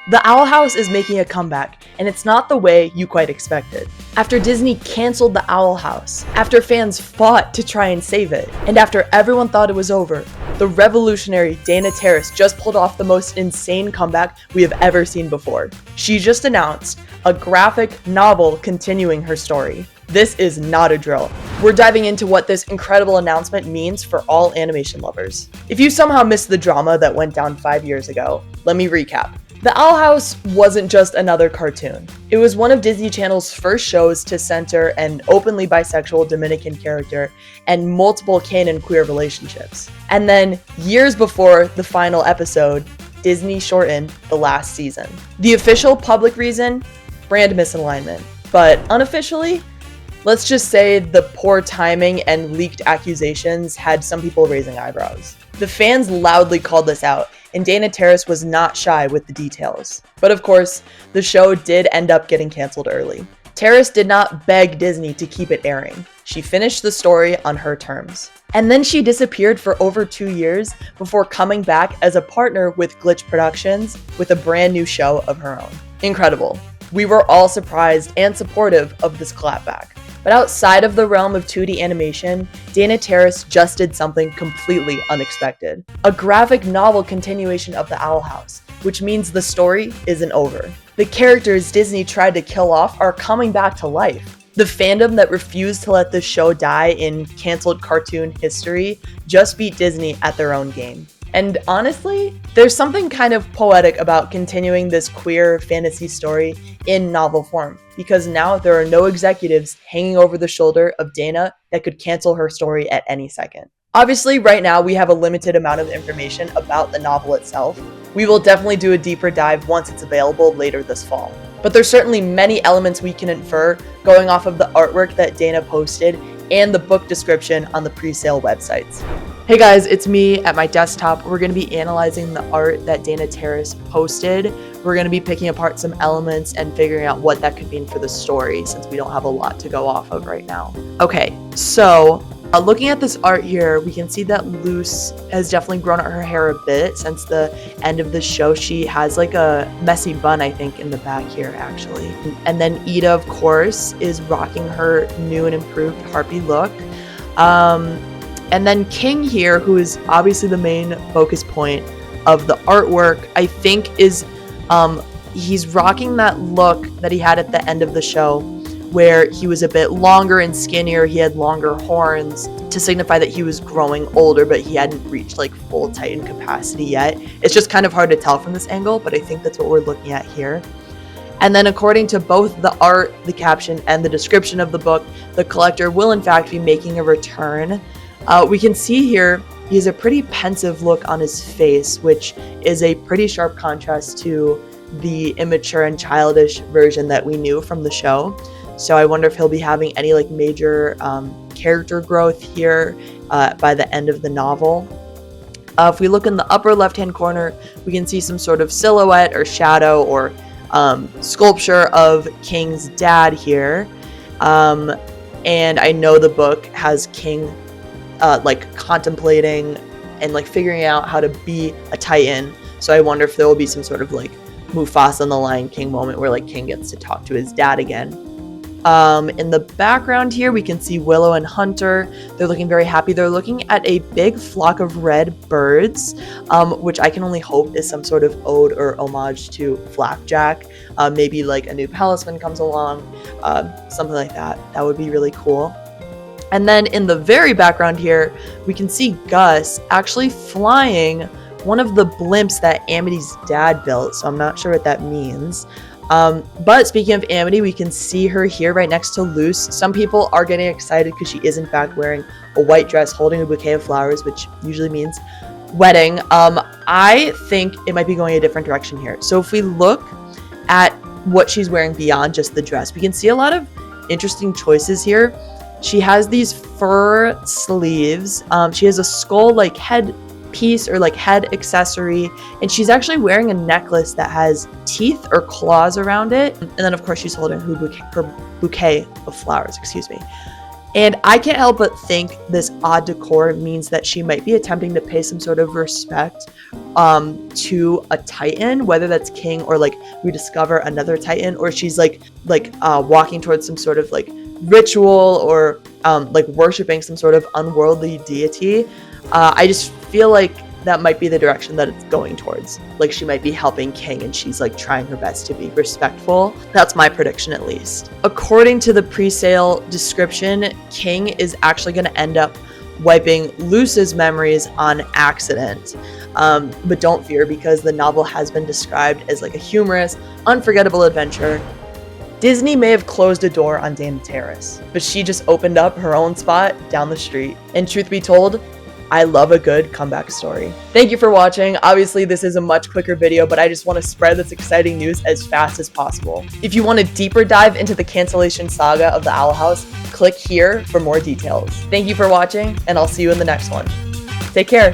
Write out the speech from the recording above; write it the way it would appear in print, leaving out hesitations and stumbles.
The Owl House is making a comeback, and it's not the way you quite expected. After Disney canceled the Owl House, after fans fought to try and save it, and after everyone thought it was over, the revolutionary Dana Terrace just pulled off the most insane comeback we have ever seen before. She just announced a graphic novel continuing her story. This is not a drill. We're diving into what this incredible announcement means for all animation lovers. If you somehow missed the drama that went down 5 years ago, let me recap. The Owl House wasn't just another cartoon. It was one of Disney Channel's first shows to center an openly bisexual Dominican character and multiple canon queer relationships. And then, years before the final episode, Disney shortened the last season. The official public reason? Brand misalignment. But unofficially? Let's just say the poor timing and leaked accusations had some people raising eyebrows. The fans loudly called this out, and Dana Terrace was not shy with the details. But of course, the show did end up getting canceled early. Terrace did not beg Disney to keep it airing. She finished the story on her terms. And then she disappeared for over 2 years before coming back as a partner with Glitch Productions with a brand new show of her own. Incredible. We were all surprised and supportive of this clapback. But outside of the realm of 2D animation, Dana Terrace just did something completely unexpected. A graphic novel continuation of the Owl House, which means the story isn't over. The characters Disney tried to kill off are coming back to life. The fandom that refused to let the show die in canceled cartoon history just beat Disney at their own game. And honestly, there's something kind of poetic about continuing this queer fantasy story in novel form, because now there are no executives hanging over the shoulder of Dana that could cancel her story at any second. Obviously, right now we have a limited amount of information about the novel itself. We will definitely do a deeper dive once it's available later this fall. But there's certainly many elements we can infer going off of the artwork that Dana posted and the book description on the pre-sale websites. Hey guys, it's me at my desktop. We're going to be analyzing the art that Dana Terrace posted. We're going to be picking apart some elements and figuring out what that could mean for the story, since we don't have a lot to go off of right now. Okay, so looking at this art here, we can see that Luce has definitely grown out her hair a bit since the end of the show. She has like a messy bun, I think, in the back here, actually. And then Ida, of course, is rocking her new and improved Harpy look. And then King here, who is obviously the main focus point of the artwork, I think is, he's rocking that look that he had at the end of the show, where he was a bit longer and skinnier. He had longer horns to signify that he was growing older, but he hadn't reached like full Titan capacity yet. It's just kind of hard to tell from this angle, but I think that's what we're looking at here. And then according to both the art, the caption, and the description of the book, the collector will in fact be making a return. We can see here he has a pretty pensive look on his face, which is a pretty sharp contrast to the immature and childish version that we knew from the show. So I wonder if he'll be having any like major character growth here by the end of the novel. If we look in the upper left-hand corner, we can see some sort of silhouette or shadow or sculpture of King's dad here. And I know the book has King like contemplating and like figuring out how to be a Titan. So I wonder if there will be some sort of like Mufasa and the Lion King moment where like King gets to talk to his dad again. In the background here, we can see Willow and Hunter. They're looking very happy. They're looking at a big flock of red birds, which I can only hope is some sort of ode or homage to Flapjack. Maybe like a new Palisman comes along, something like that. That would be really cool. And then in the very background here, we can see Gus actually flying one of the blimps that Amity's dad built. So I'm not sure what that means. But speaking of Amity, we can see her here right next to Luce. Some people are getting excited because she is in fact wearing a white dress holding a bouquet of flowers, which usually means wedding. I think it might be going a different direction here. So if we look at what she's wearing beyond just the dress, we can see a lot of interesting choices here. She has these fur sleeves. She has a skull like head piece or like head accessory, and she's actually wearing a necklace that has teeth or claws around it. And then of course she's holding her bouquet of flowers, excuse me. And I can't help but think this odd decor means that she might be attempting to pay some sort of respect to a titan, whether that's king or like we discover another titan, or she's like walking towards some sort of like ritual or like worshiping some sort of unworldly deity. I just feel like that might be the direction that it's going towards. Like she might be helping King and she's like trying her best to be respectful. That's my prediction at least. According to the pre-sale description, King is actually going to end up wiping Luce's memories on accident. But don't fear, because the novel has been described as like a humorous, unforgettable adventure. Disney may have closed a door on Dana Terrace, but she just opened up her own spot down the street. And truth be told, I love a good comeback story. Thank you for watching. Obviously, this is a much quicker video, but I just want to spread this exciting news as fast as possible. If you want a deeper dive into the cancellation saga of the Owl House, click here for more details. Thank you for watching, and I'll see you in the next one. Take care.